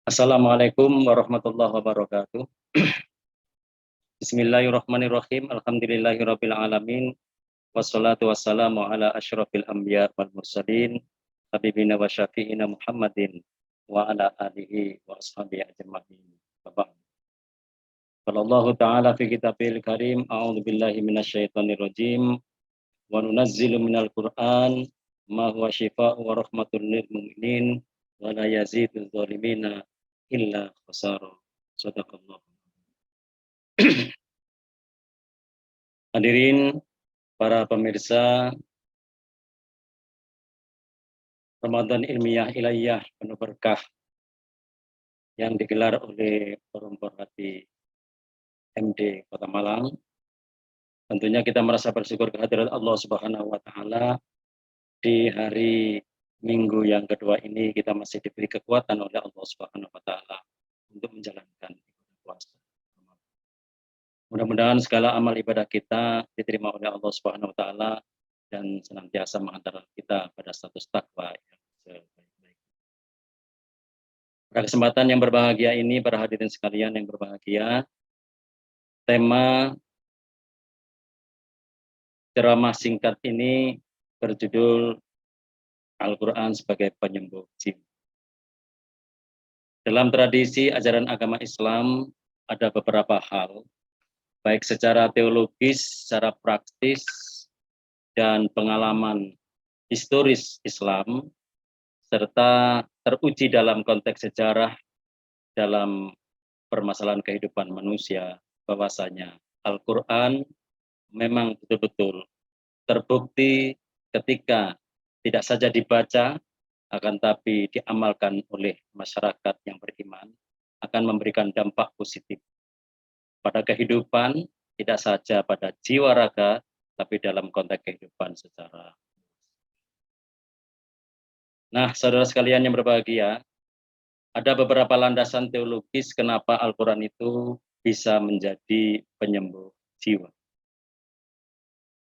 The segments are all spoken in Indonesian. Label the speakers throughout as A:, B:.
A: Assalamualaikum warahmatullahi wabarakatuh. Bismillahirrahmanirrahim. Alhamdulillahirabbil alamin. Wassalatu wassalamu ala asyrafil anbiya wal mursalin habibina wa syafi'ina Muhammadin wa ala alihi wa ashabihi ajma'in. Qala Allah ta'ala fi kitabil karim, a'udzu billahi minasyaitonir rajim. Wa nunazzilu minal Qur'an ma huwa syifaa'un wa rahmatun lil mu'minin wa la yazidul zalimina illa khasara. Shadaqallah. Hadirin para pemirsa Ramadan Ilmiah Ilahiyah penuh berkah yang digelar oleh Forum Pemerhati MD Kota Malang. Tentunya kita merasa bersyukur kehadirat Allah Subhanahu wa taala di hari Minggu yang kedua ini kita masih diberi kekuatan oleh Allah Subhanahu wa taala untuk menjalankan ibadah puasa. Mudah-mudahan segala amal ibadah kita diterima oleh Allah Subhanahu wa taala dan senantiasa menghantarkan kita pada status takwa yang sebaik-baik. Pada kesempatan yang berbahagia ini, para hadirin sekalian yang berbahagia, tema ceramah singkat ini berjudul Al-Quran sebagai penyembuh jiwa. Dalam tradisi ajaran agama Islam ada beberapa hal, baik secara teologis, secara praktis, dan pengalaman historis Islam, serta teruji dalam konteks sejarah dalam permasalahan kehidupan manusia, bahwasanya Al-Quran memang betul-betul terbukti ketika tidak saja dibaca, akan tapi diamalkan oleh masyarakat yang beriman, akan memberikan dampak positif pada kehidupan, tidak saja pada jiwa raga, tapi dalam konteks kehidupan secara. Nah, saudara sekalian yang berbahagia, ada beberapa landasan teologis kenapa Al-Quran itu bisa menjadi penyembuh jiwa.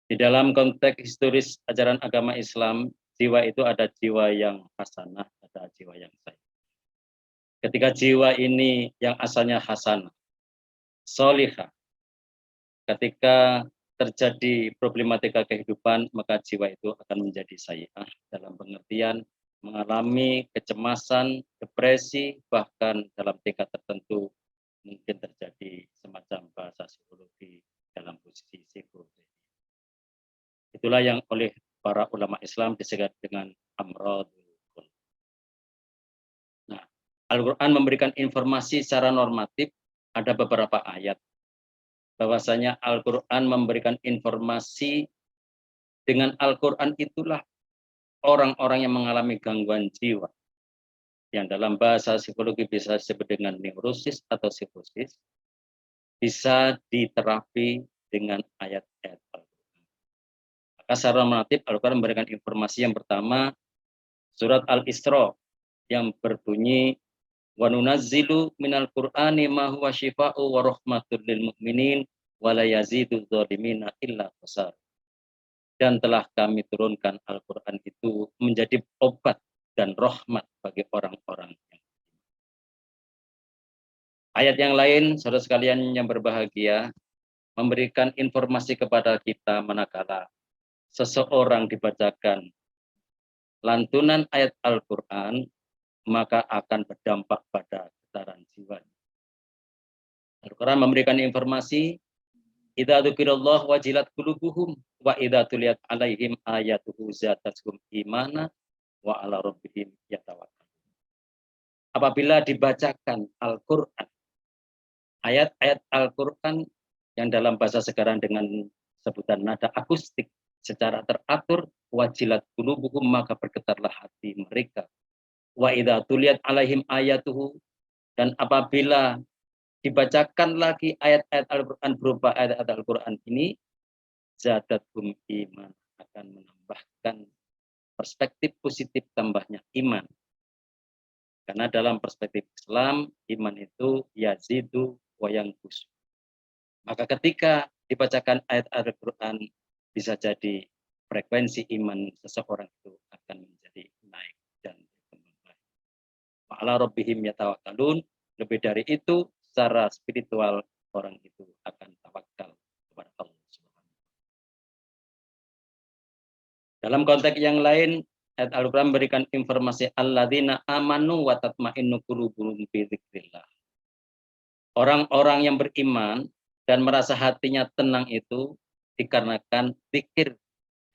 A: Di dalam konteks historis ajaran agama Islam, jiwa itu ada jiwa yang hasanah, ada jiwa yang sayyi. Ketika jiwa ini yang asalnya hasanah, solihah, ketika terjadi problematika kehidupan, maka jiwa itu akan menjadi sayyi'ah dalam pengertian mengalami kecemasan, depresi, bahkan dalam tingkat tertentu mungkin terjadi semacam bahasa psikologi dalam posisi psikologi. Itulah yang oleh para ulama Islam disebut dengan amradul qulub. Nah, Al-Quran memberikan informasi secara normatif, ada beberapa ayat bahwasanya Al-Quran memberikan informasi. Dengan Al-Quran itulah orang-orang yang mengalami gangguan jiwa, yang dalam bahasa psikologi bisa disebut dengan neurosis atau psikosis, bisa diterapi dengan ayat-ayat Al-Quran. Maka secara normatif Al-Quran memberikan informasi yang pertama, surat Al-Isra yang berbunyi, wa nunazzilu minal Qur'ani ma huwa syifa'u wa rahmatul lil mu'minin wa la yazidu dzalimina illa khasar. Dan telah kami turunkan Al-Quran itu menjadi obat dan rahmat bagi orang-orang yang. Ayat yang lain, saudara sekalian yang berbahagia, memberikan informasi kepada kita manakala seseorang dibacakan lantunan ayat Al-Quran, maka akan berdampak pada getaran jiwa. Al-Quran memberikan informasi, idza dzukirallah wajilat qulubuhum wa idza tuliyat alaihim ayatuhu zadathum imana wa ala rabbihim yatawakkalun. Apabila dibacakan Al-Qur'an, ayat-ayat Al-Qur'an yang dalam bahasa sekarang dengan sebutan nada akustik secara teratur, wajilat qulubuhum, maka bergetarlah hati mereka. Wa idza tuliyat alaihim ayatuhu, dan apabila dibacakan lagi ayat-ayat Al-Quran berupa ayat-ayat Al-Quran ini, zadathum iman, akan menambahkan perspektif positif tambahnya iman. Karena dalam perspektif Islam, iman itu yazidu wa yanqus. Maka ketika dibacakan ayat Al-Quran, bisa jadi frekuensi iman seseorang itu akan menjadi naik dan berkembang. wa ala rabbihim yatawakkalun. Lebih dari itu, secara spiritual orang itu akan tawakal kepada Allah Subhanahu. Dalam konteks yang lain, ayat Al-Quran memberikan informasi alladzina amanu wa tatma'innu qulubuhum bi dzikrillah. Orang-orang yang beriman dan merasa hatinya tenang itu dikarenakan zikir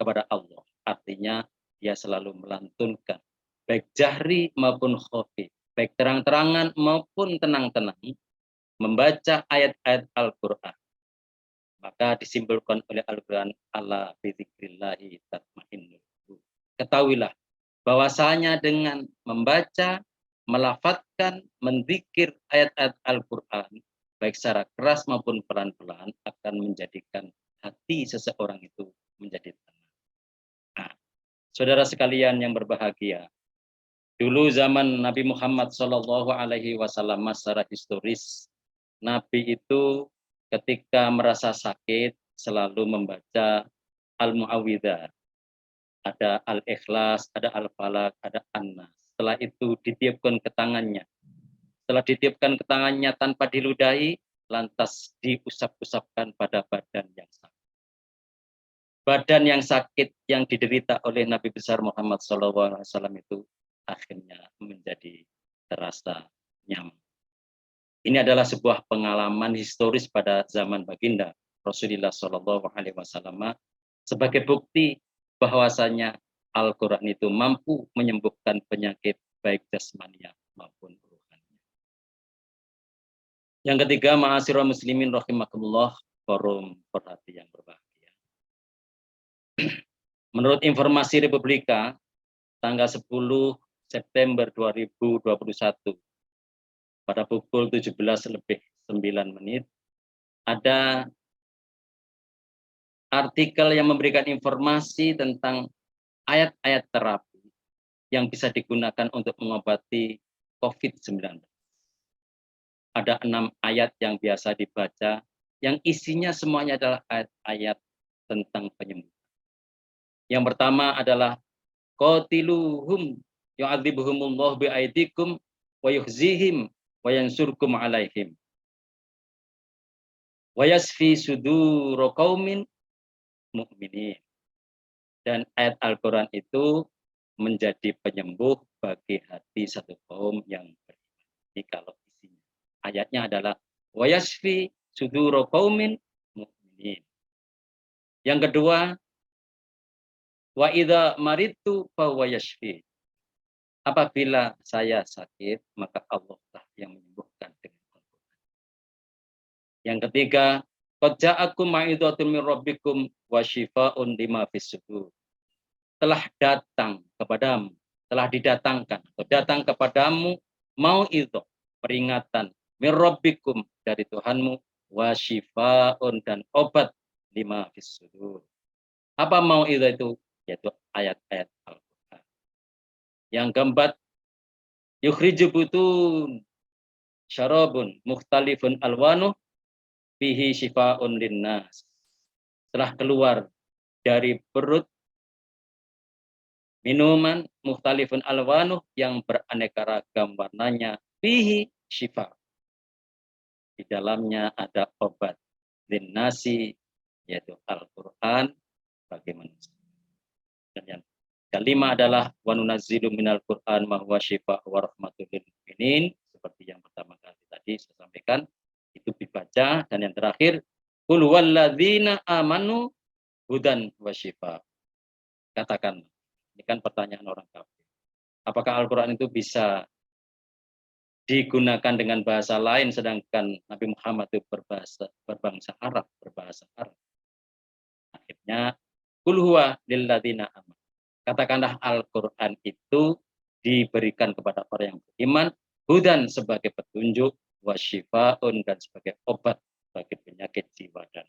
A: kepada Allah. Artinya dia selalu melantunkan baik jahri maupun khafi, baik terang-terangan maupun tenang-tenang membaca ayat-ayat Al-Quran. Maka disimpulkan oleh Al-Quran, ala bidzikrillahi tatmainnul qulub. Ketahuilah bahwasanya dengan membaca, melafadzkan, menzikir ayat-ayat Al-Quran, baik secara keras maupun pelan-pelan, akan menjadikan hati seseorang itu menjadi tenang. Nah, saudara sekalian yang berbahagia, dulu zaman Nabi Muhammad SAW, secara historis, Nabi itu ketika merasa sakit selalu membaca Al-Mu'awwidzah. Ada Al-Ikhlas, ada Al-Falaq, ada An-Nas. Setelah itu ditiupkan ke tangannya. Setelah ditiupkan ke tangannya tanpa diludahi, lantas diusap-usapkan pada badan yang sakit. Badan yang sakit yang diderita oleh Nabi besar Muhammad SAW itu akhirnya menjadi terasa nyaman. Ini adalah sebuah pengalaman historis pada zaman baginda Rasulullah SAW sebagai bukti bahwasanya Al-Quran itu mampu menyembuhkan penyakit baik jasmania maupun rohani. Yang ketiga, ma'asyiral muslimin rahimakumullah, forum perhati yang berbahagia. Menurut informasi Republika, tanggal 10 September 2021, pada pukul 17:09, ada artikel yang memberikan informasi tentang ayat-ayat terapi yang bisa digunakan untuk mengobati COVID-19. Ada 6 ayat yang biasa dibaca, yang isinya semuanya adalah ayat-ayat tentang penyembuhan. Yang pertama adalah qatiluhum yu'adzibuhumullahu bi'aidikum wa yukhzihim wa yansurkum alaihim wa yasfi sudura qaumin mu'minin. Dan ayat Al-Quran itu menjadi penyembuh bagi hati satu kaum yang beriman. Ini kalau isinya. Ayatnya adalah wa yasfi sudura qaumin mu'minin. Yang kedua, wa idza maridtu fa huwa yashfi. Apabila saya sakit, maka Allah lah yang menyembuhkan dengan Al-Quran. Yang ketiga, qad ja'akum mau'izatun min rabbikum wa syifaa'un lima fis sudur. Telah datang kepadamu, telah didatangkan atau datang kepadamu mau'izah, peringatan min rabbikum, dari Tuhanmu, wa syifaa'un, dan obat lima fis sudur. Apa mau'izah itu? Yaitu ayat-ayat Al-Quran. Yang keempat, yukhriju butun syarabun mukhtalifun alwanu fihi syifa'un linnas. Setelah keluar dari perut minuman mukhtalifun alwanu yang beraneka ragam warnanya, fihi syifa. Di dalamnya ada obat linnasi, yaitu Al-Quran bagi manusia. Dan yang kelima adalah wa nunazzilu minal Qur'an ma huwa syifaa wa rahmatul lil mu'minin, seperti yang pertama kali tadi saya sampaikan, itu dibaca. Dan yang terakhir, qul huwalladzina amanu hudan wa syifaa. Katakan, ini kan pertanyaan orang kafir, apakah Al-Quran itu bisa digunakan dengan bahasa lain sedangkan Nabi Muhammad itu berbangsa Arab, berbahasa Arab? Akhirnya, qul huwa lilladzina amanu. Katakanlah Al-Quran itu diberikan kepada orang yang beriman, hudan sebagai petunjuk, wasyifaun, dan sebagai obat bagi penyakit jiwa dan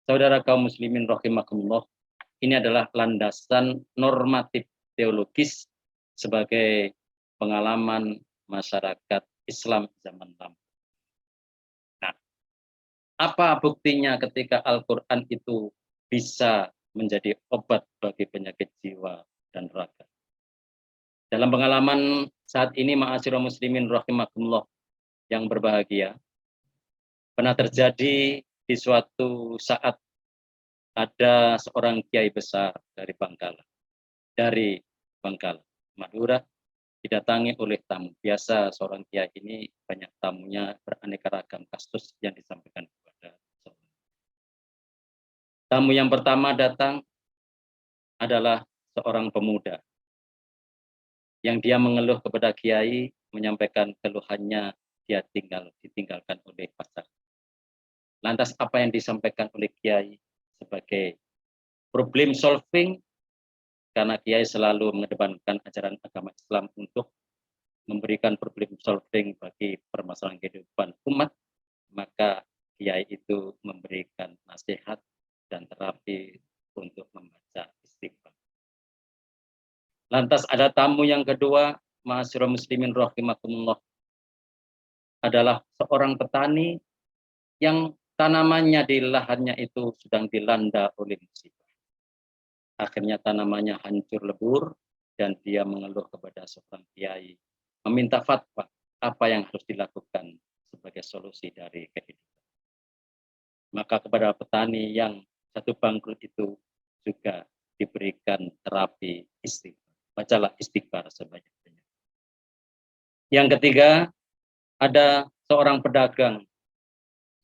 A: saudara kaum muslimin rahimakumullah. Ini adalah landasan normatif teologis sebagai pengalaman masyarakat Islam zaman lampau. Nah, apa buktinya ketika Al-Quran itu bisa menjadi obat bagi penyakit jiwa dan raga? Dalam pengalaman Saat ini ma'asyiral muslimin rahimakumullah yang berbahagia, pernah terjadi di suatu saat ada seorang kiai besar dari Bangkalan, Madura, didatangi oleh tamu. Biasa seorang kiai ini banyak tamunya, beraneka ragam kasus yang disampaikan kepada seorang. Tamu yang pertama datang adalah seorang pemuda yang dia mengeluh kepada kiai, menyampaikan keluhannya dia ditinggalkan oleh pacar. Lantas apa yang disampaikan oleh kiai sebagai problem solving, karena kiai selalu mengedepankan ajaran agama Islam untuk memberikan problem solving bagi permasalahan kehidupan umat, maka kiai itu memberikan nasihat dan terapi untuk membaca istighfar. Lantas ada tamu yang kedua, ma'asyiral muslimin rahimakumullah, adalah seorang petani yang tanamannya di lahannya itu sedang dilanda oleh musibah. Akhirnya tanamannya hancur lebur dan dia mengeluh kepada seorang kiai, meminta fatwa apa yang harus dilakukan sebagai solusi dari kehidupan. Maka kepada petani yang satu bangkrut itu juga diberikan terapi istighfar. Bacalah istighfar sebanyak-banyak. Yang ketiga, ada seorang pedagang,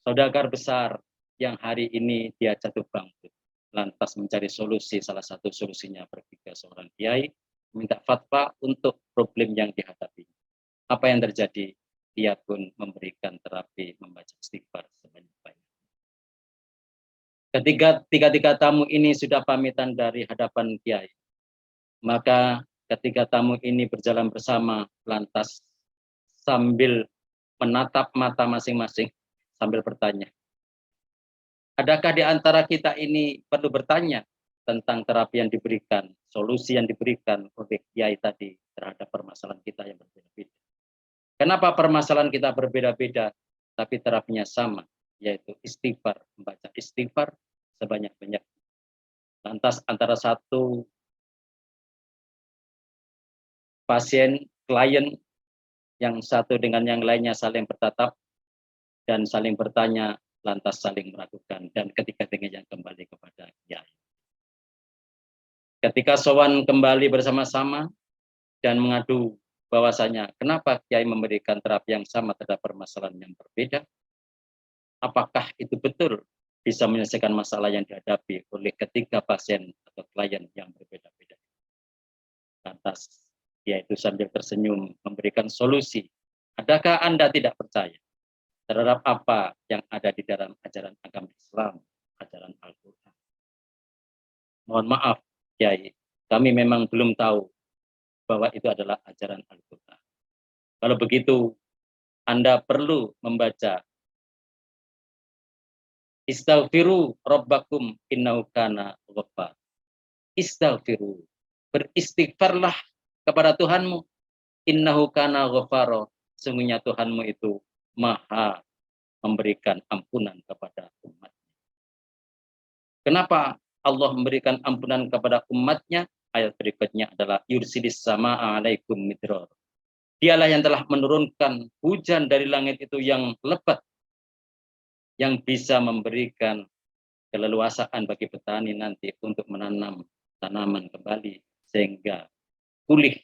A: saudagar besar yang hari ini dia jatuh bangkrut. Lantas mencari solusi, salah satu solusinya pergi ke seorang kiai, minta fatwa untuk problem yang dihadapi. Apa yang terjadi? Dia pun memberikan terapi membaca istighfar sebanyak-banyak. Ketiga tamu ini sudah pamitan dari hadapan kiai. Maka ketiga tamu ini berjalan bersama, lantas sambil menatap mata masing-masing, sambil bertanya, adakah di antara kita ini perlu bertanya tentang terapi yang diberikan, solusi yang diberikan oleh kiai tadi terhadap permasalahan kita yang berbeda-beda. Kenapa permasalahan kita berbeda-beda, tapi terapinya sama, yaitu istighfar, membaca istighfar sebanyak-banyak. Lantas antara satu pasien, klien, yang satu dengan yang lainnya saling bertatap dan saling bertanya, lantas saling meragukan, dan ketiga-tiganya kembali kepada kiai. Ketika sowan kembali bersama-sama dan mengadu bahwasanya kenapa kiai memberikan terapi yang sama terhadap permasalahan yang berbeda, apakah itu betul bisa menyelesaikan masalah yang dihadapi oleh ketiga pasien atau klien yang berbeda-beda. Lantas dia itu sambil tersenyum memberikan solusi. Adakah Anda tidak percaya terhadap apa yang ada di dalam ajaran agama Islam, ajaran Al-Quran? Mohon maaf, Kiai, kami memang belum tahu bahwa itu adalah ajaran Al-Quran. Kalau begitu, Anda perlu membaca Istaghfiru rabbakum innahu kana ghaffar. Istaghfiru, beristighfarlah kepada Tuhanmu, innahu kana ghaffaro, sungguhnya Tuhanmu itu maha memberikan ampunan kepada umat. Kenapa Allah memberikan ampunan kepada umatnya? Ayat berikutnya adalah yursilis sama'a alaikum midrar. Dialah yang telah menurunkan hujan dari langit itu yang lebat, yang bisa memberikan keleluasaan bagi petani nanti untuk menanam tanaman kembali sehingga pulih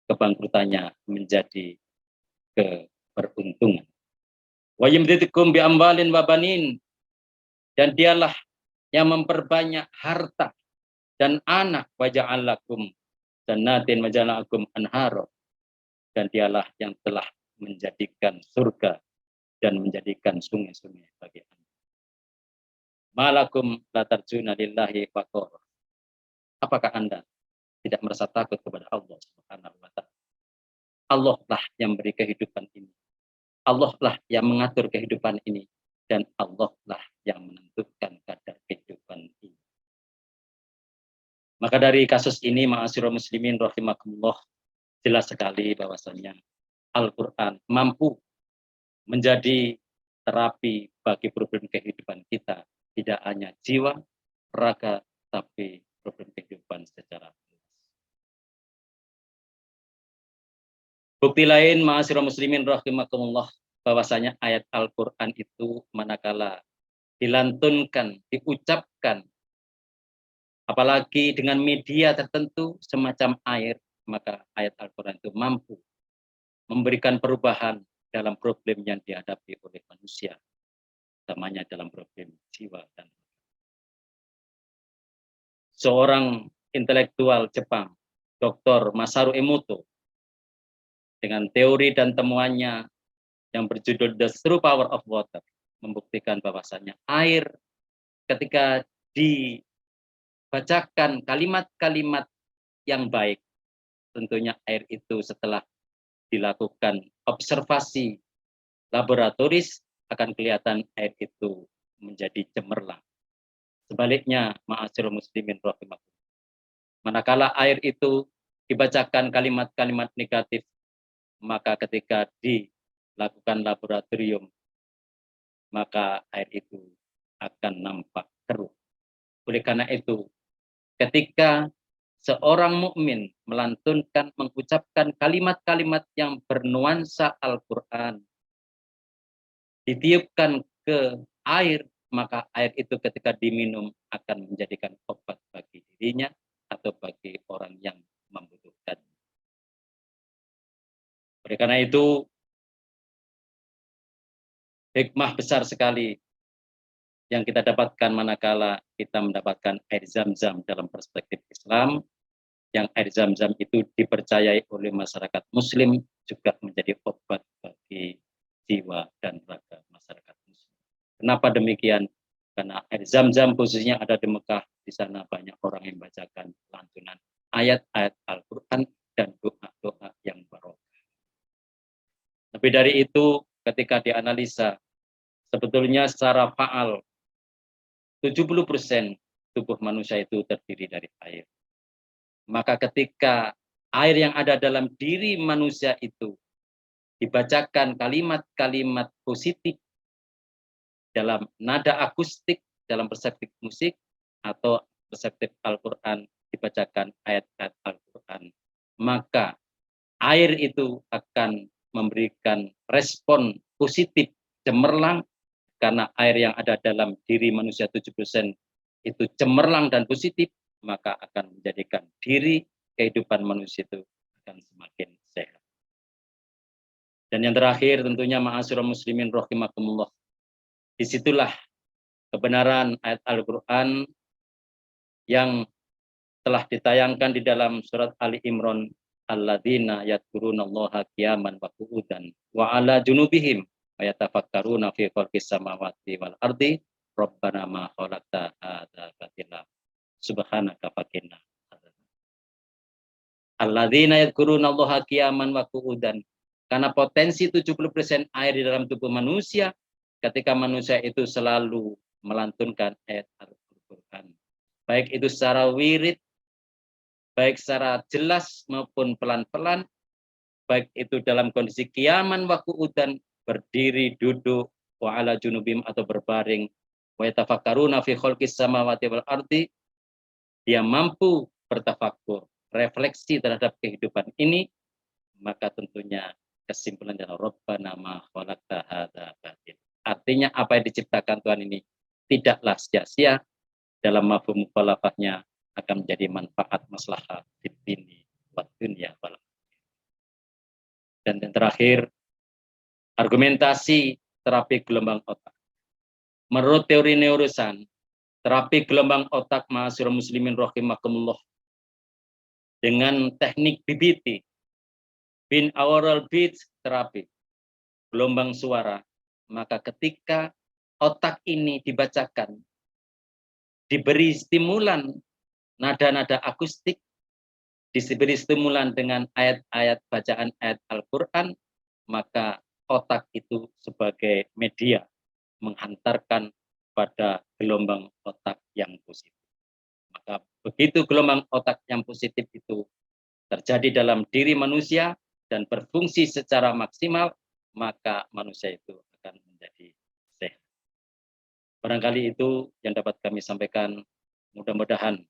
A: kebangkrutannya menjadi keberuntungan. Wa yumditukum bi amwalin wa banin, dan dialah yang memperbanyak harta dan anak, wa ja'alakum jannatin wa ja'alakum anharo, dan dialah yang telah menjadikan surga dan menjadikan sungai-sungai bagi Anda. Malakum la tarjuna lillahi waqor. Apakah Anda tidak merasa takut kepada Allah Subhanahu wa taala? Allah lah yang memberi kehidupan ini. Allah lah yang mengatur kehidupan ini, dan Allah lah yang menentukan kadar kehidupan ini. Maka dari kasus ini, ma'asyiral muslimin rahimakumullah, jelas sekali bahwasanya Al-Quran mampu menjadi terapi bagi problem kehidupan kita, tidak hanya jiwa, raga, tapi problem kehidupan secara Bukti lain, ma'asyiral muslimin rahimakumullah, bahwasanya ayat Al-Quran itu manakala dilantunkan, diucapkan, apalagi dengan media tertentu semacam air, maka ayat Al-Quran itu mampu memberikan perubahan dalam problem yang dihadapi oleh manusia, utamanya dalam problem jiwa. Dan seorang intelektual Jepang, Dr. Masaru Emoto, dengan teori dan temuannya yang berjudul The True Power of Water, membuktikan bahwasannya air ketika dibacakan kalimat-kalimat yang baik, tentunya air itu setelah dilakukan observasi laboratoris akan kelihatan air itu menjadi cemerlang. Sebaliknya, ma'asyiral muslimin rahimakumullah, manakala air itu dibacakan kalimat-kalimat negatif, maka ketika dilakukan laboratorium, maka air itu akan nampak keruh. Oleh karena itu, ketika seorang mukmin melantunkan, mengucapkan kalimat-kalimat yang bernuansa Al-Quran, ditiupkan ke air, maka air itu ketika diminum akan menjadikan obat bagi dirinya atau bagi orang yang membutuhkan. Oleh karena itu, hikmah besar sekali yang kita dapatkan manakala kita mendapatkan air Zam-Zam dalam perspektif Islam, yang air Zam-Zam itu dipercayai oleh masyarakat Muslim juga menjadi obat bagi jiwa dan raga masyarakat Muslim. Kenapa demikian? Karena air Zam-Zam khususnya ada di Mekah, di sana banyak orang yang membacakan lantunan ayat-ayat Al-Quran dan doa-doa yang barokah. Lebih dari itu, ketika dianalisa, sebetulnya secara faal 70% tubuh manusia itu terdiri dari air. Maka ketika air yang ada dalam diri manusia itu dibacakan kalimat-kalimat positif dalam nada akustik, dalam perspektif musik, atau perspektif Al-Quran, dibacakan ayat-ayat Al-Quran, maka air itu akan memberikan respon positif cemerlang, karena air yang ada dalam diri manusia 7% itu cemerlang dan positif, maka akan menjadikan diri kehidupan manusia itu akan semakin sehat. Dan yang terakhir tentunya ma'asyiral muslimin rahimakumullah, disitulah kebenaran ayat Al-Quran yang telah ditayangkan di dalam surat Ali Imran, alladzina yadhkurunallaha qiyaman wa qu'udan wa ala junubihim wa yatafakkaruna fi khalqis samawati wal ardi rabbana ma khalaqta hadza batila subhanaka faqina alladzina yadhkurunallaha qiyaman wa qu'udan. Karena potensi 70% air di dalam tubuh manusia, ketika manusia itu selalu melantunkan ayat Al-Quran, baik itu secara wirid, baik secara jelas maupun pelan-pelan, baik itu dalam kondisi qiyaman wa qu'udan, berdiri, duduk, wa ala junubim atau berbaring, wa yatafakkaruna fi khalqis samawati wal ardi, dia mampu bertafakkur, refleksi terhadap kehidupan ini, maka tentunya kesimpulan adalah Rabbana ma khalaqta hadza batil. Artinya apa yang diciptakan Tuhan ini tidaklah sia-sia, dalam mafhum mukhalafahnya akan menjadi manfaat maslahat di dini wa dunya wal. Dan yang terakhir, argumentasi terapi gelombang otak. Menurut teori neurosan, terapi gelombang otak ma'asyiral muslimin rahimakumullah dengan teknik BBT, binaural beat terapi, gelombang suara, maka ketika otak ini dibacakan, diberi stimulan nada-nada akustik, diberi stimulan dengan ayat-ayat bacaan ayat Al-Quran, maka otak itu sebagai media menghantarkan pada gelombang otak yang positif. Maka begitu gelombang otak yang positif itu terjadi dalam diri manusia dan berfungsi secara maksimal, maka manusia itu akan menjadi sehat. Barangkali itu yang dapat kami sampaikan. Mudah-mudahan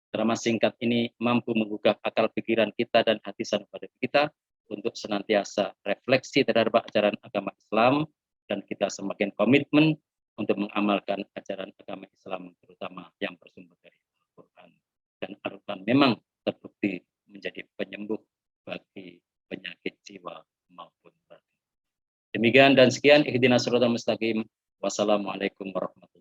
A: ceramah singkat ini mampu menggugah akal pikiran kita dan hati pada kita untuk senantiasa refleksi terhadap ajaran agama Islam, dan kita semakin komitmen untuk mengamalkan ajaran agama Islam, terutama yang bersumber dari Al-Quran. Dan Al-Quran memang terbukti menjadi penyembuh bagi penyakit jiwa maupun batin. Demikian dan sekian, ihdinas siratal mustaqim. Wassalamualaikum warahmatullahi wabarakatuh.